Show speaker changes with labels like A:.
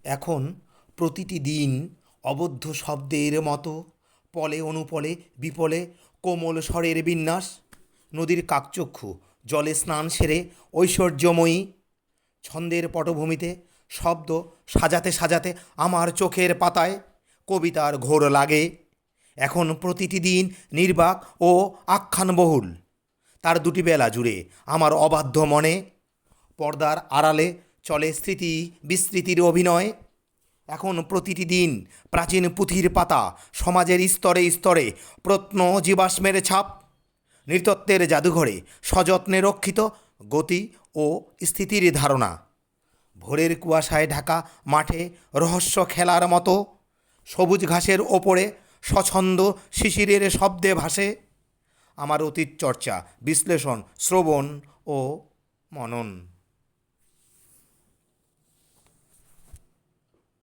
A: এখন প্রতিটি দিন অবদ্ধ শব্দের মতো পলে অনুপলে বিপলে কোমল স্বরের বিন্যাস। নদীর কাকচক্ষু জলে স্নান সেরে ঐশ্বর্যময়ী ছন্দের পটভূমিতে শব্দ সাজাতে সাজাতে আমার চোখের পাতায় কবিতার ঘোর লাগে। এখন প্রতিটি দিন নির্বাক ও আখ্যানবহুল। তার দুটি বেলা জুড়ে আমার অবাধ্য মনে পর্দার আড়ালে চলে স্মৃতি বিস্মৃতির অভিনয়। এখন প্রতিটি দিন প্রাচীন পুঁথির পাতা, সমাজের স্তরে স্তরে প্রত্ন জীবাশ্মের ছাপ, নৃতত্ত্বের জাদুঘরে সযত্নে রক্ষিত গতি ও স্থিতির ধারণা। ভোরের কুয়াশায় ঢাকা মাঠে রহস্য খেলার মতো সবুজ ঘাসের ওপরে স্বছন্দ শিশিরের শব্দে ভাসে আমার অতীত চর্চা, বিশ্লেষণ, শ্রবণ ও মনন।